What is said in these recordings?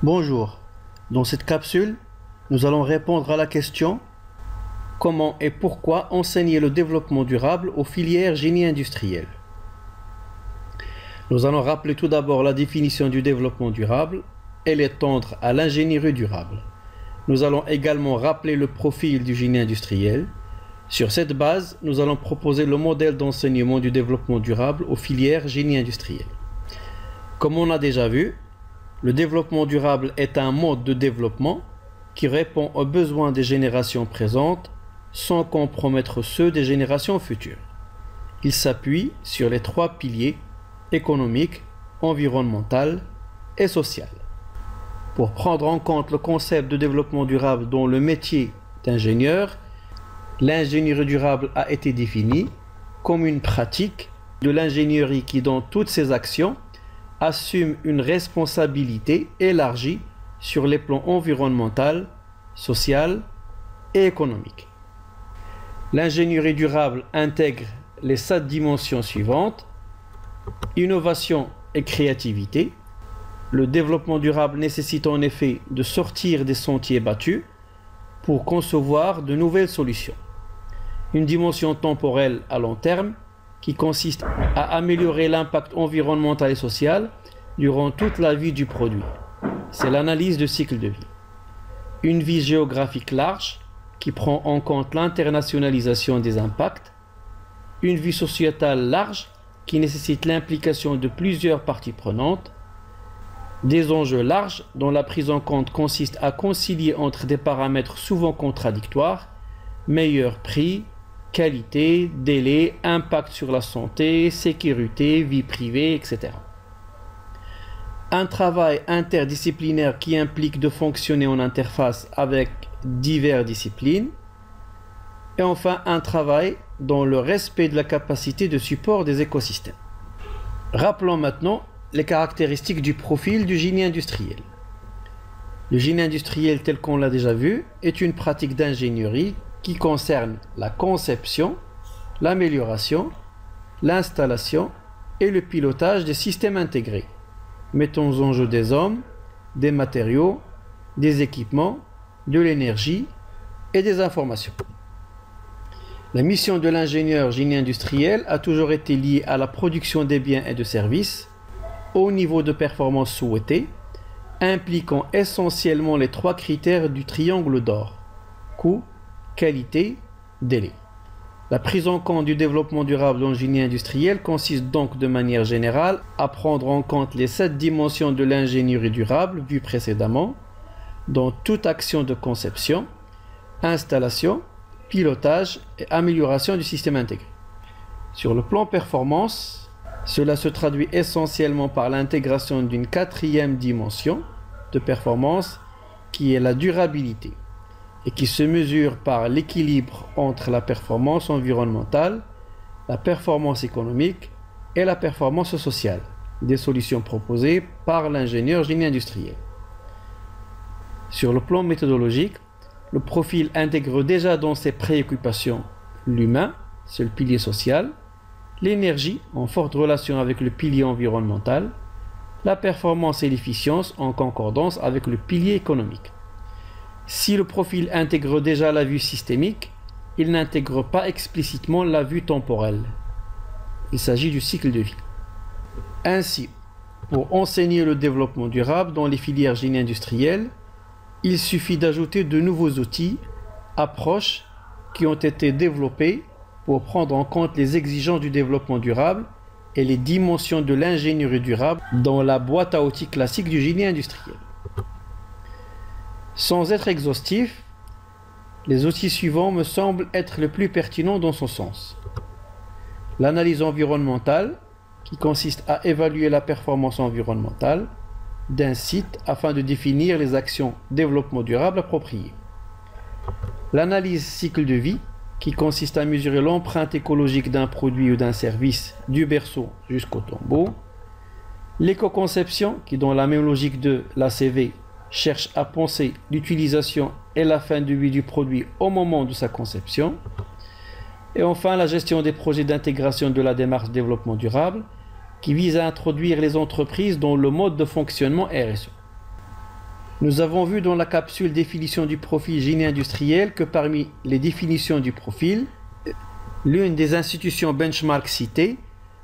Bonjour, dans cette capsule, nous allons répondre à la question comment et pourquoi enseigner le développement durable aux filières génie industriel. Nous allons rappeler tout d'abord la définition du développement durable et l'étendre à l'ingénierie durable. Nous allons également rappeler le profil du génie industriel. Sur cette base, nous allons proposer le modèle d'enseignement du développement durable aux filières génie industriel. Comme on a déjà vu, le développement durable est un mode de développement qui répond aux besoins des générations présentes sans compromettre ceux des générations futures. Il s'appuie sur les trois piliers économique, environnemental et social. Pour prendre en compte le concept de développement durable dans le métier d'ingénieur, l'ingénierie durable a été définie comme une pratique de l'ingénierie qui, dans toutes ses actions, assume une responsabilité élargie sur les plans environnemental, social et économique. L'ingénierie durable intègre les 7 dimensions suivantes: innovation et créativité. Le développement durable nécessite en effet de sortir des sentiers battus pour concevoir de nouvelles solutions. Une dimension temporelle à long terme qui consiste à améliorer l'impact environnemental et social durant toute la vie du produit. C'est l'analyse de cycle de vie. Une vie géographique large qui prend en compte l'internationalisation des impacts. Une vie sociétale large qui nécessite l'implication de plusieurs parties prenantes. Des enjeux larges dont la prise en compte consiste à concilier entre des paramètres souvent contradictoires: meilleur prix, qualité, délai, impact sur la santé, sécurité, vie privée, etc. Un travail interdisciplinaire qui implique de fonctionner en interface avec diverses disciplines. Et enfin, un travail dans le respect de la capacité de support des écosystèmes. Rappelons maintenant les caractéristiques du profil du génie industriel. Le génie industriel, tel qu'on l'a déjà vu, est une pratique d'ingénierie qui concerne la conception, l'amélioration, l'installation et le pilotage des systèmes intégrés, mettant en jeu des hommes, des matériaux, des équipements, de l'énergie et des informations. La mission de l'ingénieur génie industriel a toujours été liée à la production des biens et de services au niveau de performance souhaité, impliquant essentiellement les 3 critères du triangle d'or: coût, qualité, délai. La prise en compte du développement durable dans le génie industriel consiste donc de manière générale à prendre en compte les 7 dimensions de l'ingénierie durable vues précédemment dans toute action de conception, installation, pilotage et amélioration du système intégré. Sur le plan performance, cela se traduit essentiellement par l'intégration d'une 4e dimension de performance qui est la durabilité et qui se mesure par l'équilibre entre la performance environnementale, la performance économique et la performance sociale des solutions proposées par l'ingénieur génie industriel. Sur le plan méthodologique, le profil intègre déjà dans ses préoccupations l'humain, c'est le pilier social, l'énergie en forte relation avec le pilier environnemental, la performance et l'efficience en concordance avec le pilier économique. Si le profil intègre déjà la vue systémique, il n'intègre pas explicitement la vue temporelle. Il s'agit du cycle de vie. Ainsi, pour enseigner le développement durable dans les filières génie industriel, il suffit d'ajouter de nouveaux outils, approches qui ont été développés pour prendre en compte les exigences du développement durable et les dimensions de l'ingénierie durable dans la boîte à outils classique du génie industriel. Sans être exhaustif, les outils suivants me semblent être les plus pertinents dans son sens. L'analyse environnementale, qui consiste à évaluer la performance environnementale d'un site afin de définir les actions développement durable appropriées. L'analyse cycle de vie, qui consiste à mesurer l'empreinte écologique d'un produit ou d'un service du berceau jusqu'au tombeau. L'éco-conception, qui dans la même logique de l'ACV cherche à penser l'utilisation et la fin de vie du produit au moment de sa conception. Et enfin, la gestion des projets d'intégration de la démarche développement durable, qui vise à introduire les entreprises dans le mode de fonctionnement RSE. Nous avons vu dans la capsule définition du profil génie industriel que parmi les définitions du profil, l'une des institutions benchmark citées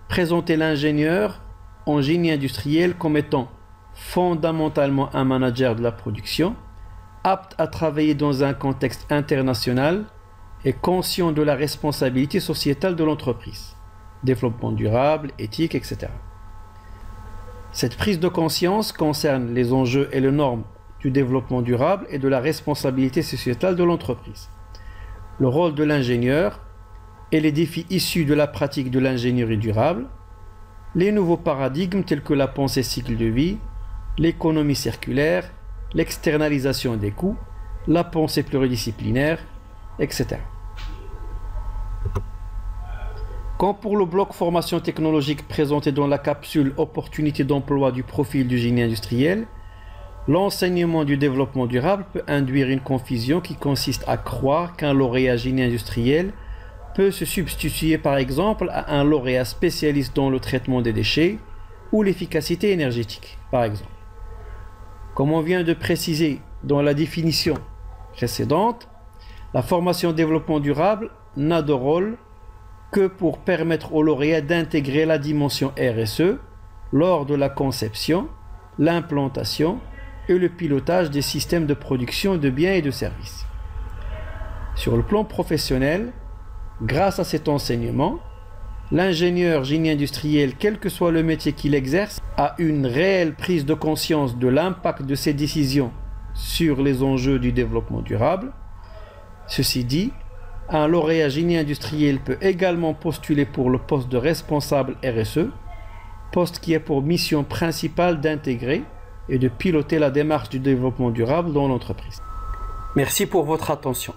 présentait l'ingénieur en génie industriel comme étant fondamentalement un manager de la production, apte à travailler dans un contexte international et conscient de la responsabilité sociétale de l'entreprise, développement durable, éthique, etc. Cette prise de conscience concerne les enjeux et les normes du développement durable et de la responsabilité sociétale de l'entreprise, le rôle de l'ingénieur et les défis issus de la pratique de l'ingénierie durable, les nouveaux paradigmes tels que la pensée cycle de vie, l'économie circulaire, l'externalisation des coûts, la pensée pluridisciplinaire, etc. Comme pour le bloc formation technologique présenté dans la capsule opportunité d'emploi du profil du génie industriel, l'enseignement du développement durable peut induire une confusion qui consiste à croire qu'un lauréat génie industriel peut se substituer par exemple à un lauréat spécialiste dans le traitement des déchets ou l'efficacité énergétique, par exemple. Comme on vient de préciser dans la définition précédente, la formation développement durable n'a de rôle que pour permettre aux lauréats d'intégrer la dimension RSE lors de la conception, l'implantation et le pilotage des systèmes de production de biens et de services. Sur le plan professionnel, grâce à cet enseignement, l'ingénieur génie industriel, quel que soit le métier qu'il exerce, a une réelle prise de conscience de l'impact de ses décisions sur les enjeux du développement durable. Ceci dit, un lauréat génie industriel peut également postuler pour le poste de responsable RSE, poste qui a pour mission principale d'intégrer et de piloter la démarche du développement durable dans l'entreprise. Merci pour votre attention.